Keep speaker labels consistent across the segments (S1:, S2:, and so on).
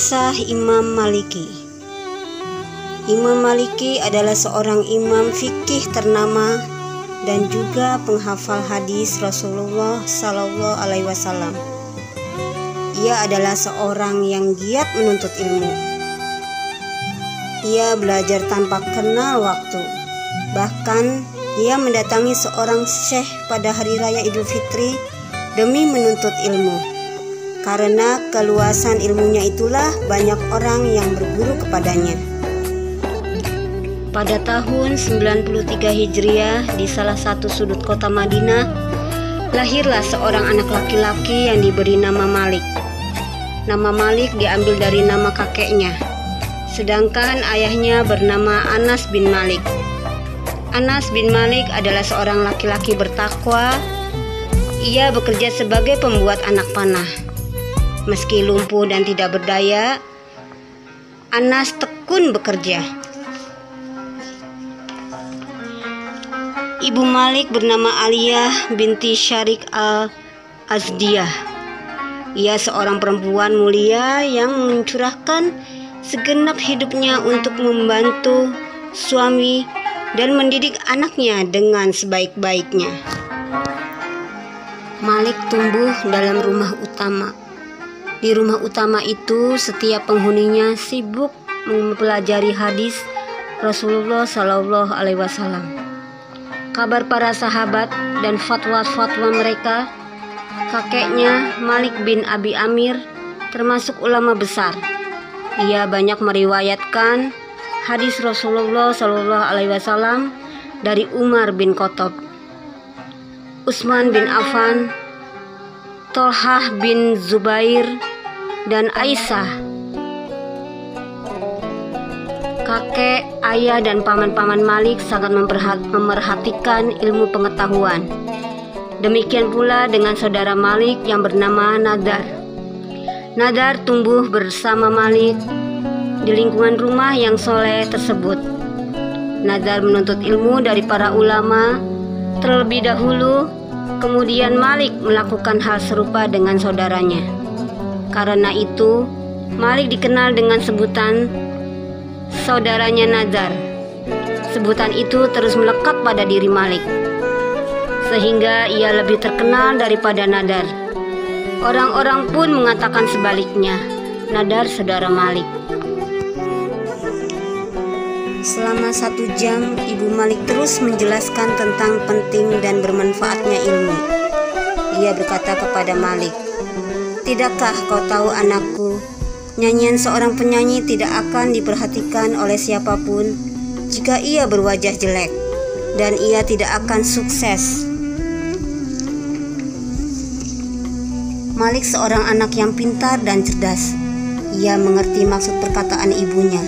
S1: Kisah Imam Maliki. Imam Maliki adalah seorang imam fikih ternama dan juga penghafal hadis Rasulullah Sallallahu Alaihi Wasallam. Ia adalah seorang yang giat menuntut ilmu. Ia belajar tanpa kenal waktu. Bahkan ia mendatangi seorang syekh pada hari raya Idul Fitri demi menuntut ilmu. Karena keluasan ilmunya itulah banyak orang yang berguru kepadanya. Pada tahun 93 Hijriah di salah satu sudut kota Madinah, lahirlah seorang anak laki-laki yang diberi nama Malik. Nama Malik diambil dari nama kakeknya, sedangkan ayahnya bernama Anas bin Malik. Anas bin Malik adalah seorang laki-laki bertakwa. Ia bekerja sebagai pembuat anak panah. Meski lumpuh dan tidak berdaya, Anas tekun bekerja. Ibu Malik bernama Aliyah binti Syarik al-Azdiyah. Ia seorang perempuan mulia yang mencurahkan segenap hidupnya untuk membantu suami dan mendidik anaknya dengan sebaik-baiknya. Malik tumbuh dalam rumah utama. Di rumah utama itu, setiap penghuninya sibuk mempelajari hadis Rasulullah Sallallahu Alaihi Wasallam, kabar para sahabat dan fatwa-fatwa mereka. Kakeknya Malik bin Abi Amir termasuk ulama besar. Ia banyak meriwayatkan hadis Rasulullah Sallallahu Alaihi Wasallam dari Umar bin Khattab, Utsman bin Affan, Tolhah bin Zubair, dan Aisyah. Kakek, ayah, dan paman-paman Malik sangat memerhatikan ilmu pengetahuan. Demikian pula dengan saudara Malik yang bernama Nadar. Nadar tumbuh bersama Malik di lingkungan rumah yang soleh tersebut. Nadar menuntut ilmu dari para ulama terlebih dahulu, kemudian Malik melakukan hal serupa dengan saudaranya. Karena itu, Malik dikenal dengan sebutan saudaranya Nadar. Sebutan itu terus melekat pada diri Malik, sehingga ia lebih terkenal daripada Nadar. Orang-orang pun mengatakan sebaliknya, Nadar saudara Malik. Selama 1 jam, Ibu Malik terus menjelaskan tentang penting dan bermanfaatnya ilmu. Ia berkata kepada Malik, "Tidakkah kau tahu anakku, nyanyian seorang penyanyi tidak akan diperhatikan oleh siapapun jika ia berwajah jelek, dan ia tidak akan sukses." Malik seorang anak yang pintar dan cerdas. Ia mengerti maksud perkataan ibunya.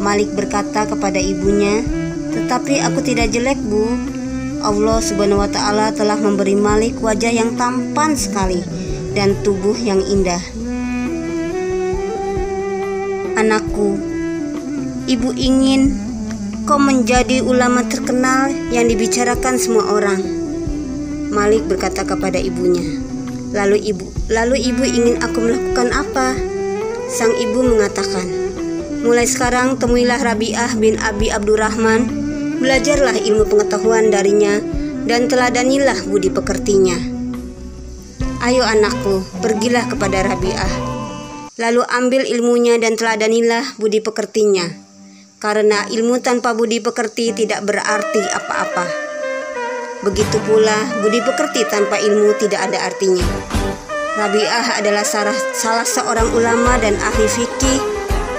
S1: Malik berkata kepada ibunya, "Tetapi aku tidak jelek, Bu. Allah Subhanahu wa Ta'ala telah memberi Malik wajah yang tampan sekali dan tubuh yang indah." "Anakku, ibu ingin kau menjadi ulama terkenal yang dibicarakan semua orang," Malik berkata kepada ibunya. Lalu ibu ingin aku melakukan apa?" Sang ibu mengatakan, "Mulai sekarang temuilah Rabi'ah bin Abi Abdurrahman, belajarlah ilmu pengetahuan darinya dan teladanilah budi pekertinya. Ayo anakku, pergilah kepada Rabi'ah, lalu ambil ilmunya dan teladanilah budi pekertinya, karena ilmu tanpa budi pekerti tidak berarti apa-apa. Begitu pula budi pekerti tanpa ilmu tidak ada artinya." Rabi'ah adalah salah seorang ulama dan ahli fikih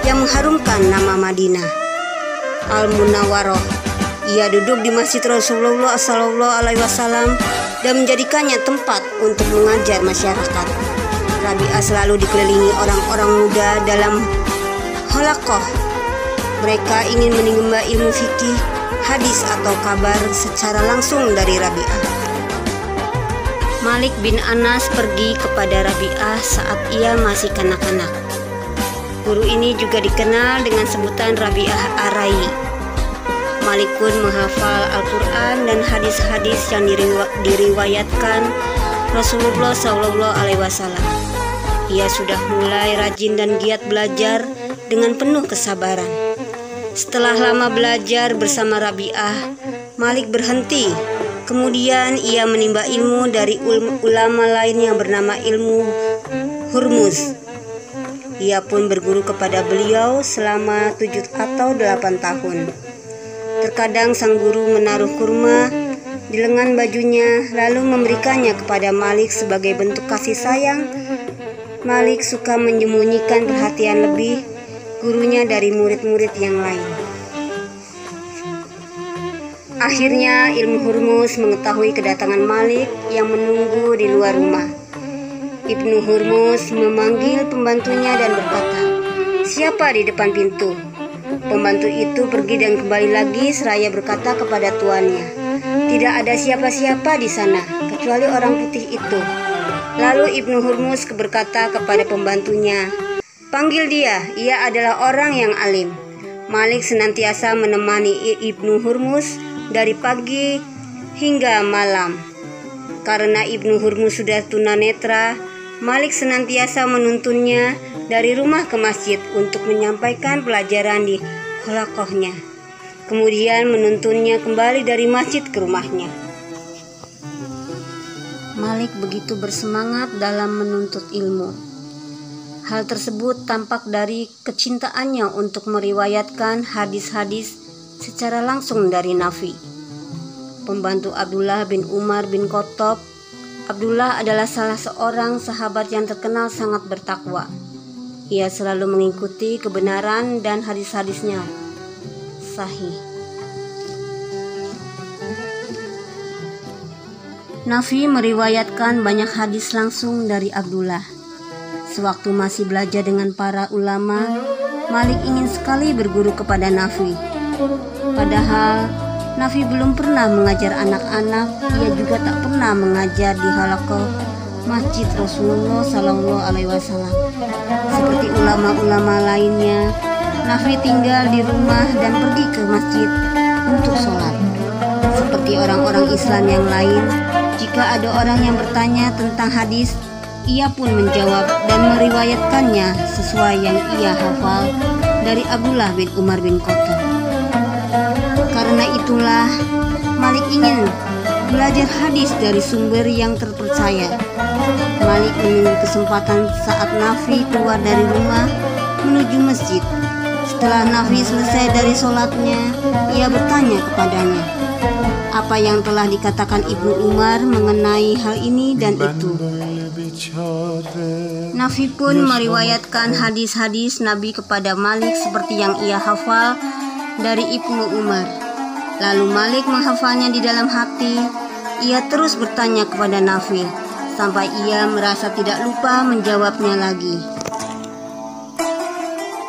S1: yang mengharumkan nama Madinah Al-Munawwarah. Ia duduk di Masjid Rasulullah Sallallahu Alaihi Wasallam dan menjadikannya tempat untuk mengajar masyarakat. Rabi'ah selalu dikelilingi orang-orang muda dalam halaqah. Mereka ingin menimba ilmu fikih, hadis atau kabar secara langsung dari Rabi'ah. Malik bin Anas pergi kepada Rabi'ah saat ia masih kanak-kanak. Guru ini juga dikenal dengan sebutan Rabi'ah Ar-Rai. Malik pun menghafal Al-Quran dan hadis-hadis yang diriwayatkan Rasulullah SAW. Ia sudah mulai rajin dan giat belajar dengan penuh kesabaran. Setelah lama belajar bersama Rabi'ah, Malik berhenti. Kemudian ia menimba ilmu dari ulama lain yang bernama ilmu Hurmuz. Ia pun berguru kepada beliau selama 7 atau 8 tahun. Terkadang sang guru menaruh kurma di lengan bajunya lalu memberikannya kepada Malik sebagai bentuk kasih sayang. Malik suka menyembunyikan perhatian lebih gurunya dari murid-murid yang lain. Akhirnya ilmu Hurmuz mengetahui kedatangan Malik yang menunggu di luar rumah. Ibnu Hurmuz memanggil pembantunya dan berkata, "Siapa di depan pintu?" Pembantu itu pergi dan kembali lagi seraya berkata kepada tuannya, "Tidak ada siapa-siapa di sana kecuali orang putih itu." Lalu Ibnu Hurmuz berkata kepada pembantunya, "Panggil dia, ia adalah orang yang alim." Malik senantiasa menemani Ibnu Hurmuz dari pagi hingga malam. Karena Ibnu Hurmuz sudah tunanetra, Malik senantiasa menuntunnya dari rumah ke masjid untuk menyampaikan pelajaran di halakohnya. Kemudian menuntunnya kembali dari masjid ke rumahnya. Malik begitu bersemangat dalam menuntut ilmu. Hal tersebut tampak dari kecintaannya untuk meriwayatkan hadis-hadis secara langsung dari Nafi. Pembantu Abdullah bin Umar bin Khattab, Abdullah adalah salah seorang sahabat yang terkenal sangat bertakwa. Ia selalu mengikuti kebenaran dan hadis-hadisnya sahih. Nafi meriwayatkan banyak hadis langsung dari Abdullah. Sewaktu masih belajar dengan para ulama, Malik ingin sekali berguru kepada Nafi. Padahal Nafi belum pernah mengajar anak-anak, ia juga tak pernah mengajar di halaqah Masjid Rasulullah SAW. Seperti ulama-ulama lainnya, Nafi tinggal di rumah dan pergi ke masjid untuk sholat. Seperti orang-orang Islam yang lain, jika ada orang yang bertanya tentang hadis, ia pun menjawab dan meriwayatkannya sesuai yang ia hafal dari Abdullah bin Umar bin Khattab. Karena itulah Malik ingin belajar hadis dari sumber yang terpercaya. Malik menunggu kesempatan saat Nafi keluar dari rumah menuju masjid. Setelah Nafi selesai dari sholatnya, ia bertanya kepadanya apa yang telah dikatakan Ibnu Umar mengenai hal ini dan itu. Nafi pun meriwayatkan hadis-hadis Nabi kepada Malik seperti yang ia hafal dari Ibnu Umar. Lalu Malik menghafalnya di dalam hati. Ia terus bertanya kepada Nafi sampai ia merasa tidak lupa menjawabnya lagi.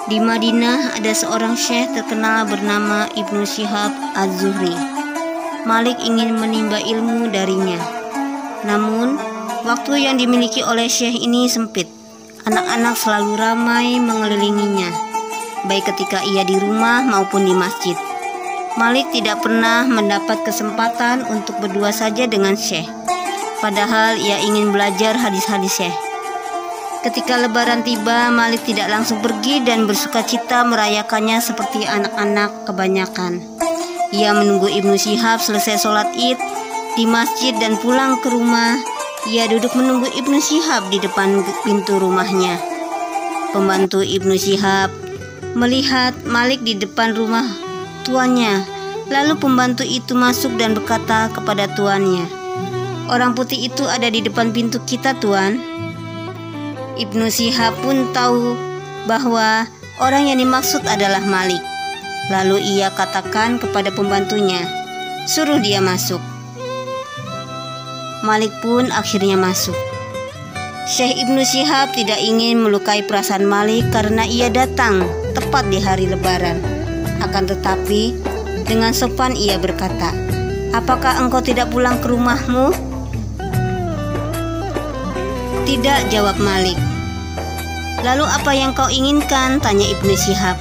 S1: Di Madinah ada seorang syekh terkenal bernama Ibnu Syihab Az-Zuhri. Malik ingin menimba ilmu darinya. Namun, waktu yang dimiliki oleh syekh ini sempit. Anak-anak selalu ramai mengelilinginya, baik ketika ia di rumah maupun di masjid. Malik tidak pernah mendapat kesempatan untuk berdua saja dengan syekh. Padahal ia ingin belajar hadis-hadis syekh. Ketika lebaran tiba, Malik tidak langsung pergi dan bersukacita merayakannya seperti anak-anak kebanyakan. Ia menunggu Ibnu Syihab selesai sholat id di masjid dan pulang ke rumah. Ia duduk menunggu Ibnu Syihab di depan pintu rumahnya. Pembantu Ibnu Syihab melihat Malik di depan rumah tuannya. Lalu pembantu itu masuk dan berkata kepada tuannya, "Orang putih itu ada di depan pintu kita, tuan." Ibnu Syihab pun tahu bahwa orang yang dimaksud adalah Malik. Lalu ia katakan kepada pembantunya, "Suruh dia masuk." Malik pun akhirnya masuk. Syekh Ibnu Syihab tidak ingin melukai perasaan Malik karena ia datang tepat di hari lebaran. Akan tetapi dengan sopan ia berkata, "Apakah engkau tidak pulang ke rumahmu?" "Tidak," jawab Malik. "Lalu apa yang kau inginkan?" tanya Ibnu Syihab.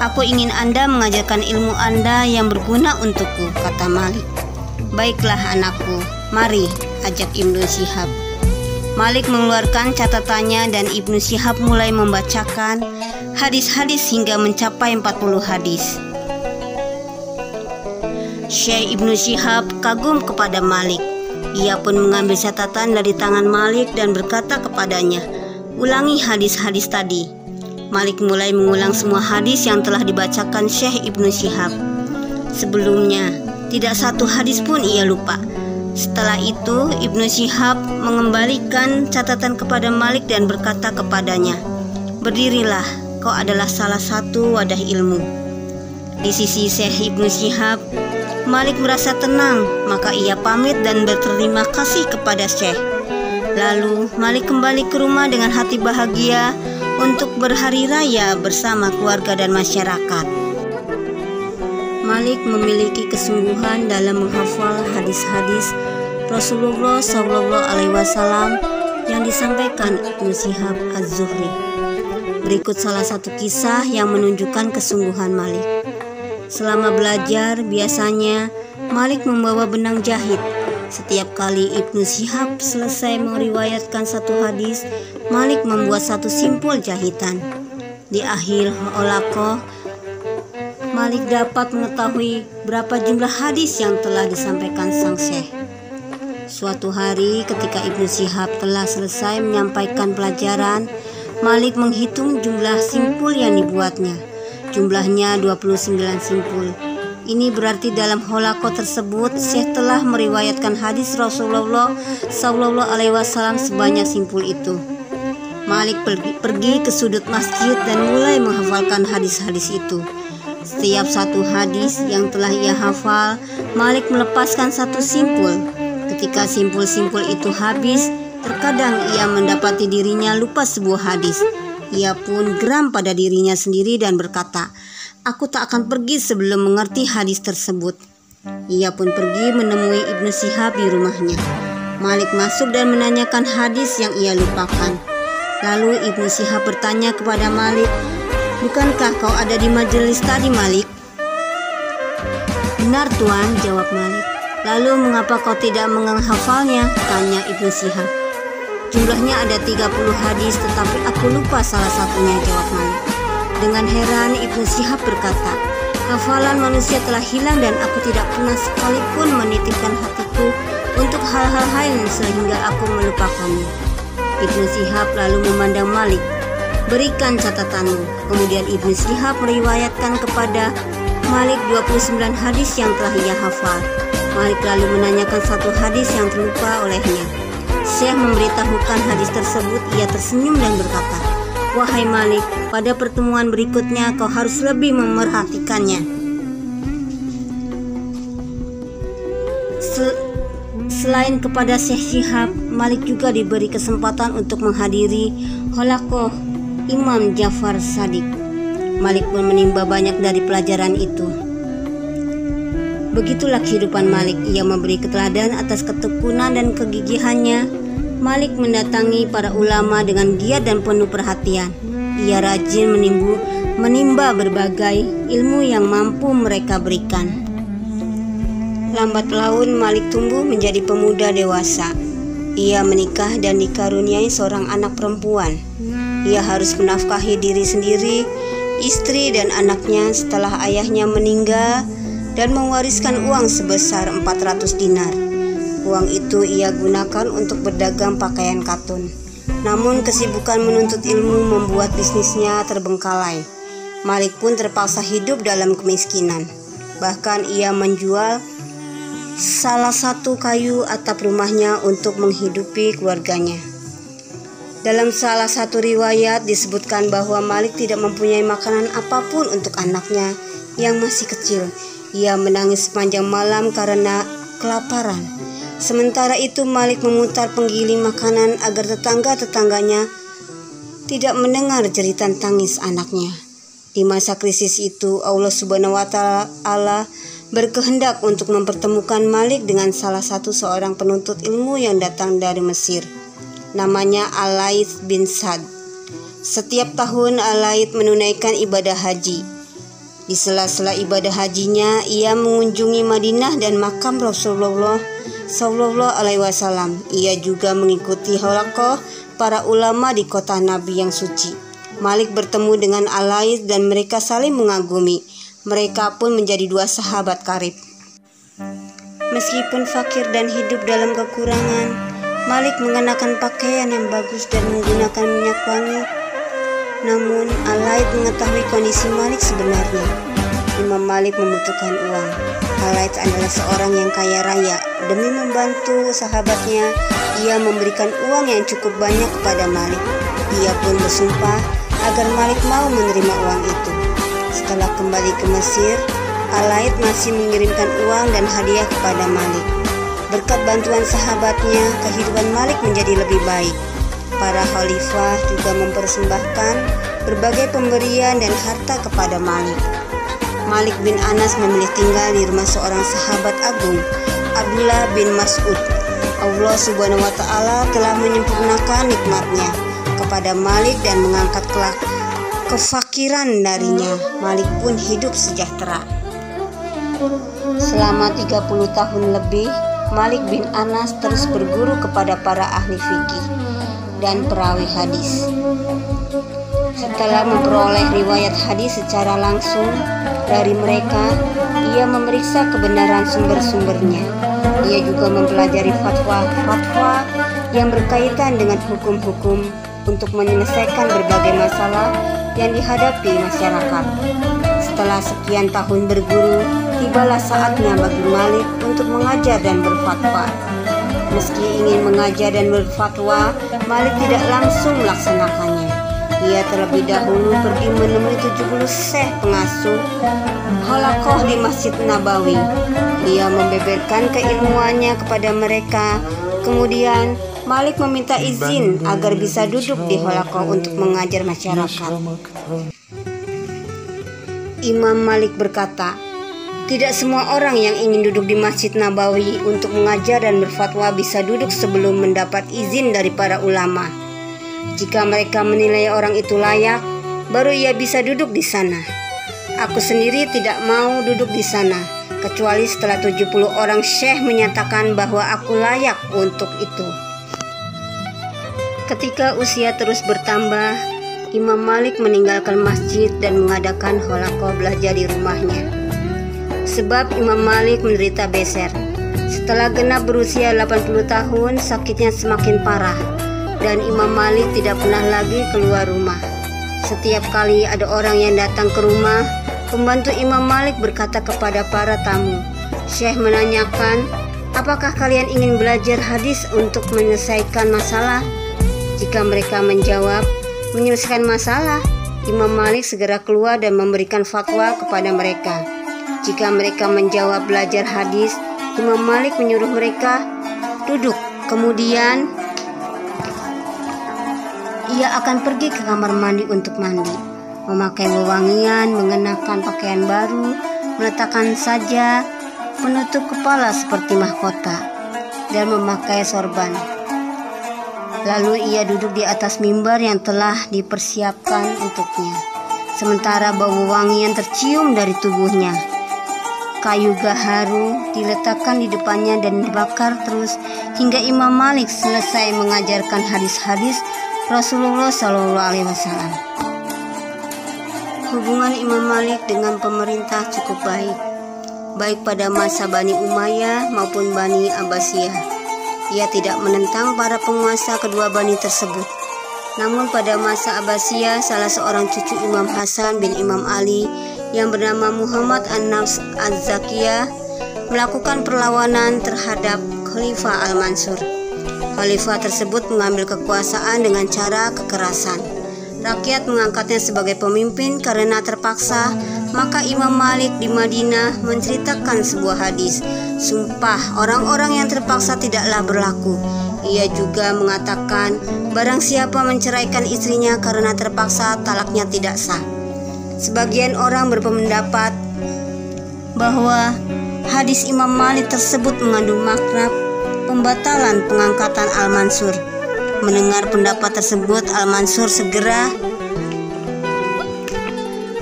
S1: "Aku ingin Anda mengajarkan ilmu Anda yang berguna untukku," kata Malik. "Baiklah anakku, mari," ajak Ibnu Syihab. Malik mengeluarkan catatannya dan Ibnu Syihab mulai membacakan hadis-hadis hingga mencapai 40 hadis. Syekh Ibnu Syihab kagum kepada Malik. Ia pun mengambil catatan dari tangan Malik dan berkata kepadanya, "Ulangi hadis-hadis tadi." Malik mulai mengulang semua hadis yang telah dibacakan Syekh Ibnu Syihab. Sebelumnya, tidak satu hadis pun ia lupa. Setelah itu, Ibnu Syihab mengembalikan catatan kepada Malik dan berkata kepadanya, "Berdirilah, kau adalah salah satu wadah ilmu." Di sisi Syekh Ibnu Syihab, Malik merasa tenang, maka ia pamit dan berterima kasih kepada Syekh. Lalu, Malik kembali ke rumah dengan hati bahagia untuk berhari raya bersama keluarga dan masyarakat. Malik memiliki kesungguhan dalam menghafal hadis-hadis Rasulullah SAW yang disampaikan Ibnu Syihab Az-Zuhri. Berikut salah satu kisah yang menunjukkan kesungguhan Malik. Selama belajar, biasanya Malik membawa benang jahit. Setiap kali Ibnu Syihab selesai meriwayatkan satu hadis, Malik membuat satu simpul jahitan. Di akhir halaqah, Malik dapat mengetahui berapa jumlah hadis yang telah disampaikan sang syekh. Suatu hari ketika Ibnu Syihab telah selesai menyampaikan pelajaran, Malik menghitung jumlah simpul yang dibuatnya. Jumlahnya 29 simpul. Ini berarti dalam halaqah tersebut Syekh telah meriwayatkan hadis Rasulullah SAW sebanyak simpul itu. Malik pergi ke sudut masjid dan mulai menghafalkan hadis-hadis itu. Setiap satu hadis yang telah ia hafal, Malik melepaskan satu simpul. Ketika simpul-simpul itu habis, terkadang ia mendapati dirinya lupa sebuah hadis. Ia pun geram pada dirinya sendiri dan berkata, "Aku tak akan pergi sebelum mengerti hadis tersebut." Ia pun pergi menemui Ibnu Syihab di rumahnya. Malik masuk dan menanyakan hadis yang ia lupakan. Lalu Ibnu Syihab bertanya kepada Malik, "Bukankah kau ada di majelis tadi, Malik?" "Benar, Tuan," jawab Malik. "Lalu mengapa kau tidak menghafalnya?" tanya Ibnu Syihab. "Jumlahnya ada 30 hadis, tetapi aku lupa salah satunya," jawab Malik. Dengan heran Ibnu Syihab berkata, "Hafalan manusia telah hilang dan aku tidak pernah sekalipun menitipkan hatiku untuk hal-hal lain sehingga aku melupakannya." Ibnu Syihab lalu memandang Malik, "Berikan catatanmu." Kemudian Ibnu Syihab meriwayatkan kepada Malik 29 hadis yang telah ia hafal. Malik lalu menanyakan satu hadis yang terlupa olehnya. Syekh memberitahukan hadis tersebut. Ia tersenyum dan berkata, "Wahai Malik, pada pertemuan berikutnya kau harus lebih memerhatikannya." Selain kepada Syekh Syihab, Malik juga diberi kesempatan untuk menghadiri halaqah Imam Ja'far Shadiq. Malik pun menimba banyak dari pelajaran itu. Begitulah kehidupan Malik. Ia memberi keteladan atas ketekunan dan kegigihannya. Malik mendatangi para ulama dengan giat dan penuh perhatian. Ia rajin menimba berbagai ilmu yang mampu mereka berikan. Lambat laun Malik tumbuh menjadi pemuda dewasa. Ia menikah dan dikaruniai seorang anak perempuan. Ia harus menafkahi diri sendiri, istri dan anaknya setelah ayahnya meninggal dan mewariskan uang sebesar 400 dinar. Uang itu ia gunakan untuk berdagang pakaian katun. Namun kesibukan menuntut ilmu membuat bisnisnya terbengkalai. Malik pun terpaksa hidup dalam kemiskinan. Bahkan ia menjual salah satu kayu atap rumahnya untuk menghidupi keluarganya. Dalam salah satu riwayat disebutkan bahwa Malik tidak mempunyai makanan apapun untuk anaknya yang masih kecil. Ia menangis sepanjang malam karena kelaparan. Sementara itu Malik memutar penggiling makanan agar tetangga-tetangganya tidak mendengar jeritan tangis anaknya. Di masa krisis itu Allah Subhanahu wa Ta'ala berkehendak untuk mempertemukan Malik dengan salah satu seorang penuntut ilmu yang datang dari Mesir. Namanya Al-Laits bin Sa'd. Setiap tahun Al-Laits menunaikan ibadah haji. Di sela-sela ibadah hajinya, ia mengunjungi Madinah dan makam Rasulullah Sallallahu Alaihi Wasallam. Ia juga mengikuti halaqah para ulama di kota Nabi yang suci. Malik bertemu dengan Al-Laits dan mereka saling mengagumi. Mereka pun menjadi dua sahabat karib. Meskipun fakir dan hidup dalam kekurangan, Malik mengenakan pakaian yang bagus dan menggunakan minyak wangi. Namun Al-Laits mengetahui kondisi Malik sebenarnya. Imam Malik membutuhkan uang. Al-Laits adalah seorang yang kaya raya. Demi membantu sahabatnya, ia memberikan uang yang cukup banyak kepada Malik. Ia pun bersumpah agar Malik mau menerima uang itu. Setelah kembali ke Mesir, Al-Laits masih mengirimkan uang dan hadiah kepada Malik. Berkat bantuan sahabatnya, kehidupan Malik menjadi lebih baik. Para khalifah juga mempersembahkan berbagai pemberian dan harta kepada Malik. Malik bin Anas memilih tinggal di rumah seorang sahabat agung, Abdullah bin Mas'ud. Allah Subhanahu wa Ta'ala telah menyempurnakan nikmatnya kepada Malik dan mengangkat kelak kefakiran darinya. Malik pun hidup sejahtera. Selama 30 tahun lebih, Malik bin Anas terus berguru kepada para ahli fikih dan perawi hadis. Setelah memperoleh riwayat hadis secara langsung dari mereka, ia memeriksa kebenaran sumber-sumbernya. Ia juga mempelajari fatwa-fatwa yang berkaitan dengan hukum-hukum untuk menyelesaikan berbagai masalah yang dihadapi masyarakat. Setelah sekian tahun berguru, tibalah saatnya bagi Malik untuk mengajar dan berfatwa. Meski ingin mengajar dan berfatwa, Malik tidak langsung melaksanakannya. Ia terlebih dahulu pergi menemui 70 syekh pengasuh halaqah di Masjid Nabawi. Ia membeberkan keilmuannya kepada mereka. Kemudian Malik meminta izin agar bisa duduk di halaqah untuk mengajar masyarakat. Imam Malik berkata, tidak semua orang yang ingin duduk di Masjid Nabawi untuk mengajar dan berfatwa bisa duduk sebelum mendapat izin dari para ulama. Jika mereka menilai orang itu layak, baru ia bisa duduk di sana. Aku sendiri tidak mau duduk di sana, kecuali setelah 70 orang syekh menyatakan bahwa aku layak untuk itu. Ketika usia terus bertambah, Imam Malik meninggalkan masjid dan mengadakan halaqah belajar di rumahnya. Sebab Imam Malik menderita beser. Setelah genap berusia 80 tahun, sakitnya semakin parah dan Imam Malik tidak pernah lagi keluar rumah. Setiap kali ada orang yang datang ke rumah, pembantu Imam Malik berkata kepada para tamu, "Syekh menanyakan, apakah kalian ingin belajar hadis untuk menyelesaikan masalah?" Jika mereka menjawab, "Menyelesaikan masalah," Imam Malik segera keluar dan memberikan fatwa kepada mereka. Jika mereka menjawab belajar hadis, Imam Malik menyuruh mereka duduk. Kemudian ia akan pergi ke kamar mandi untuk mandi, memakai wewangian, mengenakan pakaian baru, meletakkan saja penutup kepala seperti mahkota, dan memakai sorban. Lalu ia duduk di atas mimbar yang telah dipersiapkan untuknya. Sementara bau wewangian tercium dari tubuhnya. Kayu gaharu diletakkan di depannya dan dibakar terus hingga Imam Malik selesai mengajarkan hadis-hadis Rasulullah Shallallahu Alaihi Wasallam. Hubungan Imam Malik dengan pemerintah cukup baik pada masa Bani Umayyah maupun Bani Abbasiyah. Ia tidak menentang para penguasa kedua Bani tersebut. Namun pada masa Abbasiyah, salah seorang cucu Imam Hasan bin Imam Ali yang bernama Muhammad An-Nafs Az-Zakiyah melakukan perlawanan terhadap Khalifah Al-Mansur. Khalifah tersebut mengambil kekuasaan dengan cara kekerasan. Rakyat mengangkatnya sebagai pemimpin karena terpaksa. Maka Imam Malik di Madinah menceritakan sebuah hadis, "Sumpah orang-orang yang terpaksa tidaklah berlaku." Ia juga mengatakan, barang siapa menceraikan istrinya karena terpaksa, talaknya tidak sah. Sebagian orang berpendapat bahwa hadis Imam Malik tersebut mengandung makna pembatalan pengangkatan Al-Mansur. Mendengar pendapat tersebut, Al-Mansur segera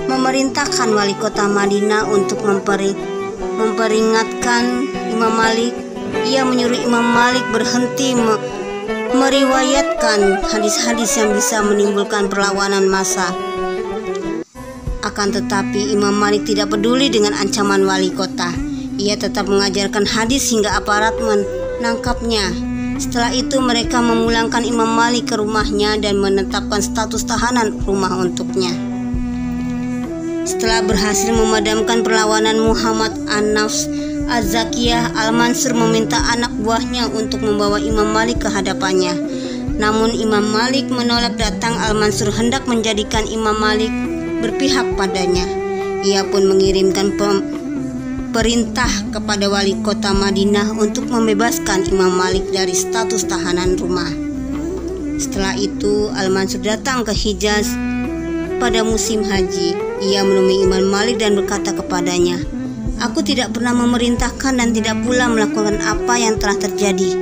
S1: memerintahkan wali kota Madinah untuk memperingatkan Imam Malik ia menyuruh Imam Malik berhenti meriwayatkan hadis-hadis yang bisa menimbulkan perlawanan massa. Akan tetapi Imam Malik tidak peduli dengan ancaman wali kota. Ia tetap mengajarkan hadis hingga aparat menangkapnya. Setelah itu mereka memulangkan Imam Malik ke rumahnya dan menetapkan status tahanan rumah untuknya. Setelah berhasil memadamkan perlawanan Muhammad an-Nafs Az-Zakiyah, Al-Mansur meminta anak buahnya untuk membawa Imam Malik ke hadapannya. Namun Imam Malik menolak datang. Al-Mansur hendak menjadikan Imam Malik berpihak padanya. Ia pun mengirimkan perintah kepada wali kota Madinah untuk membebaskan Imam Malik dari status tahanan rumah. Setelah itu Al-Mansur datang ke Hijaz pada musim haji. Ia menemui Imam Malik dan berkata kepadanya, "Aku tidak pernah memerintahkan dan tidak pula melakukan apa yang telah terjadi.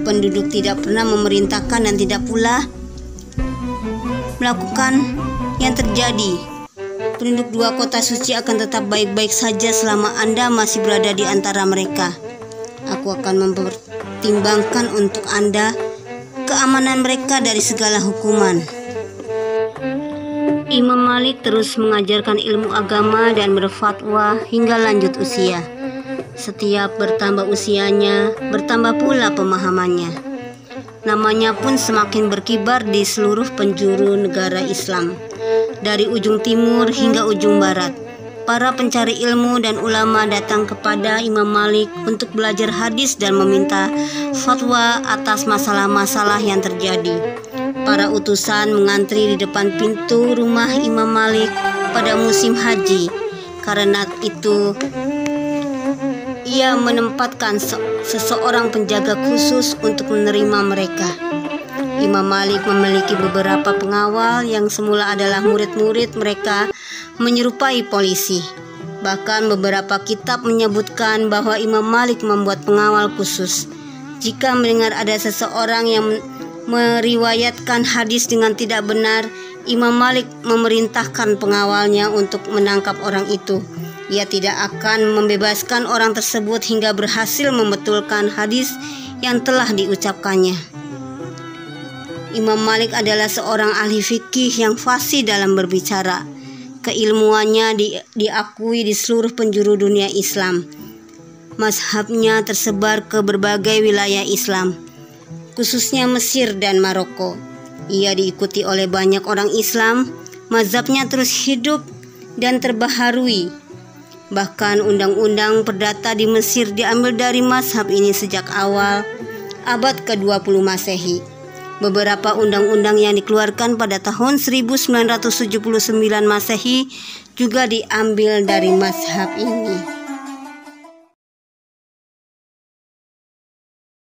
S1: Penduduk tidak pernah memerintahkan dan tidak pula melakukan yang terjadi. Penduduk dua kota suci akan tetap baik-baik saja selama Anda masih berada di antara mereka. Aku akan mempertimbangkan untuk Anda keamanan mereka dari segala hukuman." Imam Malik terus mengajarkan ilmu agama dan berfatwa hingga lanjut usia. Setiap bertambah usianya, bertambah pula pemahamannya. Namanya pun semakin berkibar di seluruh penjuru negara Islam. Dari ujung timur hingga ujung barat, para pencari ilmu dan ulama datang kepada Imam Malik untuk belajar hadis dan meminta fatwa atas masalah-masalah yang terjadi. Para utusan mengantri di depan pintu rumah Imam Malik pada musim haji. Karena itu, ia menempatkan seseorang penjaga khusus untuk menerima mereka. Imam Malik memiliki beberapa pengawal yang semula adalah murid-murid mereka menyerupai polisi. Bahkan beberapa kitab menyebutkan bahwa Imam Malik membuat pengawal khusus. Jika mendengar ada seseorang yang meriwayatkan hadis dengan tidak benar, Imam Malik memerintahkan pengawalnya untuk menangkap orang itu. Ia tidak akan membebaskan orang tersebut hingga berhasil membetulkan hadis yang telah diucapkannya. Imam Malik adalah seorang ahli fikih yang fasih dalam berbicara. Keilmuannya diakui di seluruh penjuru dunia Islam. Mazhabnya tersebar ke berbagai wilayah Islam, khususnya Mesir dan Maroko. Ia diikuti oleh banyak orang Islam. Mazhabnya terus hidup dan terbaharui. Bahkan undang-undang perdata di Mesir diambil dari mazhab ini sejak awal abad ke-20 Masehi. Beberapa undang-undang yang dikeluarkan pada tahun 1979 Masehi juga diambil dari mazhab ini.